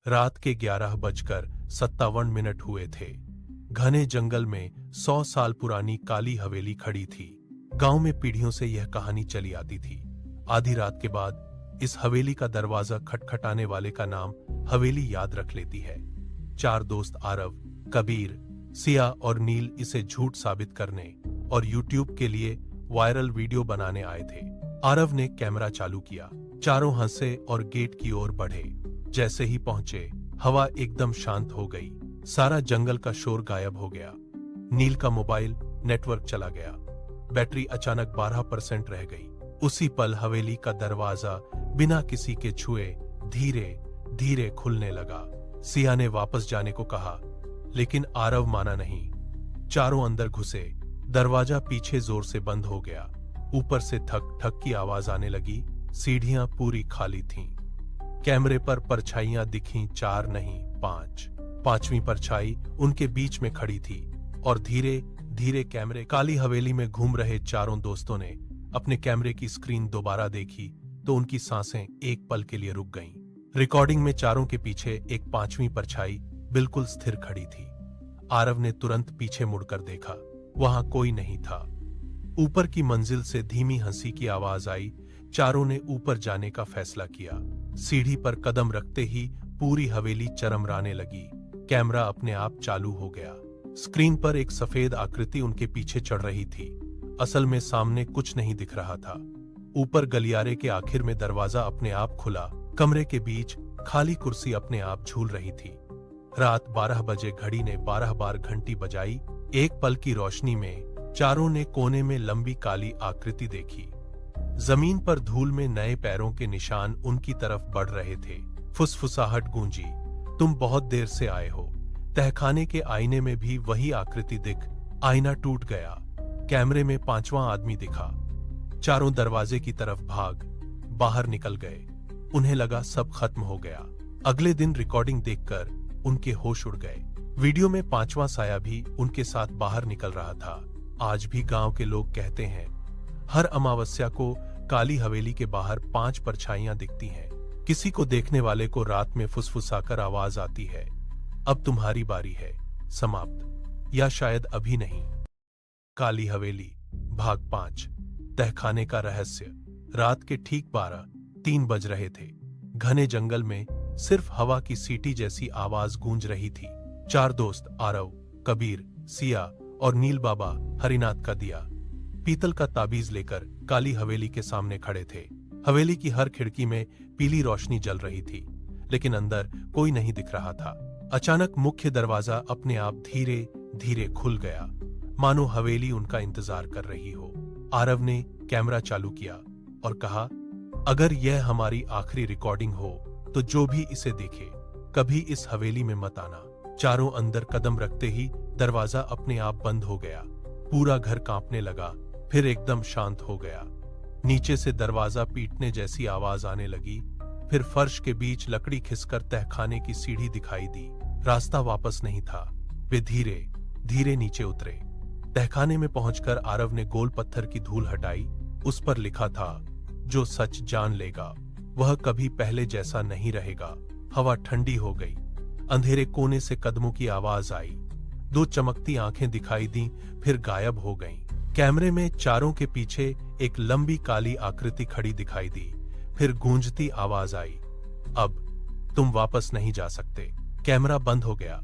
रात के 11:57 हुए थे। घने जंगल में 100 साल पुरानी काली हवेली खड़ी थी। गांव में पीढ़ियों से यह कहानी चली आती थी। आधी रात के बाद इस हवेली का दरवाजा खटखटाने वाले का नाम हवेली याद रख लेती है। 4 दोस्त आरव, कबीर, सिया और नील इसे झूठ साबित करने और यूट्यूब के लिए वायरल वीडियो बनाने आए थे। आरव ने कैमरा चालू किया, चारों हंसे और गेट की ओर बढ़े। जैसे ही पहुंचे, हवा एकदम शांत हो गई। सारा जंगल का शोर गायब हो गया। नील का मोबाइल नेटवर्क चला गया। बैटरी अचानक 12% रह गई। उसी पल हवेली का दरवाजा बिना किसी के छुए धीरे धीरे खुलने लगा। सिया ने वापस जाने को कहा, लेकिन आरव माना नहीं। चारों अंदर घुसे। दरवाजा पीछे जोर से बंद हो गया। ऊपर से ठक ठक की आवाज आने लगी। सीढ़ियां पूरी खाली थीं। कैमरे पर परछाइयां दिखीं, 4 नहीं 5। 5वीं परछाई उनके बीच में खड़ी थी और धीरे धीरे कैमरे काली हवेली में घूम रहे चारों दोस्तों ने अपने कैमरे की स्क्रीन दोबारा देखी तो उनकी सांसें एक पल के लिए रुक गईं। रिकॉर्डिंग में चारों के पीछे एक 5वीं परछाई बिल्कुल स्थिर खड़ी थी। आरव ने तुरंत पीछे मुड़कर देखा, वहां कोई नहीं था। ऊपर की मंजिल से धीमी हंसी की आवाज आई। चारों ने ऊपर जाने का फैसला किया। सीढ़ी पर कदम रखते ही पूरी हवेली चरमराने लगी। कैमरा अपने आप चालू हो गया। स्क्रीन पर एक सफेद आकृति उनके पीछे चढ़ रही थी। असल में सामने कुछ नहीं दिख रहा था। ऊपर गलियारे के आखिर में दरवाजा अपने आप खुला। कमरे के बीच खाली कुर्सी अपने आप झूल रही थी। रात 12 बजे घड़ी ने 12 बार घंटी बजाई। एक पल की रोशनी में चारों ने कोने में लंबी काली आकृति देखी। जमीन पर धूल में नए पैरों के निशान उनकी तरफ बढ़ रहे थे। फुसफुसाहट गूंजी, तुम बहुत देर से आए हो। तहखाने के आईने में भी वही आकृति दिख। आईना टूट गया। कैमरे में 5वां आदमी दिखा। चारों दरवाजे की तरफ भाग बाहर निकल गए। उन्हें लगा सब खत्म हो गया। अगले दिन रिकॉर्डिंग देखकर उनके होश उड़ गए। वीडियो में 5वां साया भी उनके साथ बाहर निकल रहा था। आज भी गांव के लोग कहते हैं, हर अमावस्या को काली हवेली के बाहर 5 परछाइयां दिखती हैं। किसी को देखने वाले को रात में फुसफुसाकर आवाज आती है, अब तुम्हारी बारी है। समाप्त, या शायद अभी नहीं। काली हवेली भाग 5, तहखाने का रहस्य। रात के ठीक 3 बज रहे थे। घने जंगल में सिर्फ हवा की सीटी जैसी आवाज गूंज रही थी। 4 दोस्त आरव, कबीर, सिया और नील बाबा हरिनाथ का दिया पीतल का ताबीज लेकर काली हवेली के सामने खड़े थे। हवेली की हर खिड़की में पीली रोशनी जल रही थी, लेकिन अंदर कोई नहीं दिख रहा था। अचानक मुख्य दरवाजा अपने आप धीरे धीरे खुल गया, मानो हवेली उनका इंतजार कर रही हो। आरव ने कैमरा चालू किया और कहा, अगर यह हमारी आखिरी रिकॉर्डिंग हो तो जो भी इसे देखे कभी इस हवेली में मत आना। चारों अंदर कदम रखते ही दरवाजा अपने आप बंद हो गया। पूरा घर कांपने लगा, फिर एकदम शांत हो गया। नीचे से दरवाजा पीटने जैसी आवाज आने लगी। फिर फर्श के बीच लकड़ी खिसकर तहखाने की सीढ़ी दिखाई दी। रास्ता वापस नहीं था। वे धीरे धीरे नीचे उतरे। तहखाने में पहुंचकर आरव ने गोल पत्थर की धूल हटाई। उस पर लिखा था, जो सच जान लेगा वह कभी पहले जैसा नहीं रहेगा। हवा ठंडी हो गई। अंधेरे कोने से कदमों की आवाज आई। 2 चमकती आंखें दिखाई दी, फिर गायब हो गईं। कैमरे में चारों के पीछे एक लंबी काली आकृति खड़ी दिखाई दी। फिर गूंजती आवाज आई, अब तुम वापस नहीं जा सकते। कैमरा बंद हो गया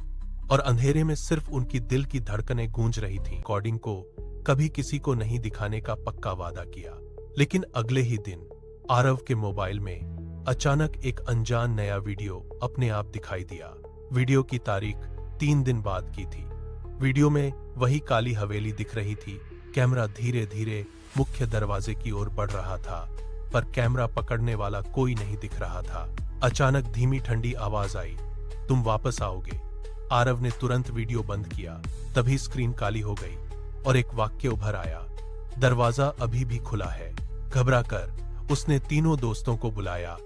और अंधेरे में सिर्फ उनकी दिल की धड़कनें गूंज रही थीं। रिकॉर्डिंग को कभी किसी को नहीं दिखाने का पक्का वादा किया, लेकिन अगले ही दिन आरव के मोबाइल में अचानक एक अनजान नया वीडियो अपने आप दिखाई दिया। वीडियो की तारीख 3 दिन बाद की थी। वीडियो में वही काली हवेली दिख रही थी। कैमरा धीरे धीरे मुख्य दरवाजे की ओर बढ़ रहा था, पर कैमरा पकड़ने वाला कोई नहीं दिख रहा था। अचानक धीमी ठंडी आवाज आई, तुम वापस आओगे। आरव ने तुरंत वीडियो बंद किया। तभी स्क्रीन काली हो गई और एक वाक्य उभर आया, दरवाजा अभी भी खुला है। घबराकर उसने तीनों दोस्तों को बुलाया।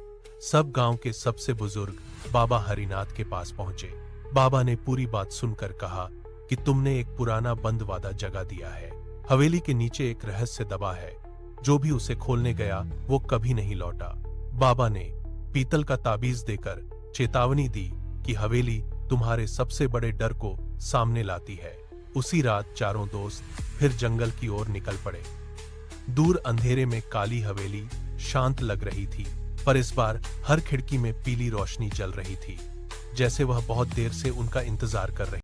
सब गांव के सबसे बुजुर्ग बाबा हरिनाथ के पास पहुंचे। बाबा ने पूरी बात सुनकर कहा कि तुमने एक पुराना बंद वादा जगा दिया है। हवेली के नीचे एक रहस्य दबा है, जो भी उसे खोलने गया वो कभी नहीं लौटा। बाबा ने पीतल का ताबीज देकर चेतावनी दी कि हवेली तुम्हारे सबसे बड़े डर को सामने लाती है। उसी रात चारों दोस्त फिर जंगल की ओर निकल पड़े। दूर अंधेरे में काली हवेली शांत लग रही थी, पर इस बार हर खिड़की में पीली रोशनी जल रही थी, जैसे वह बहुत देर से उनका इंतजार कर रही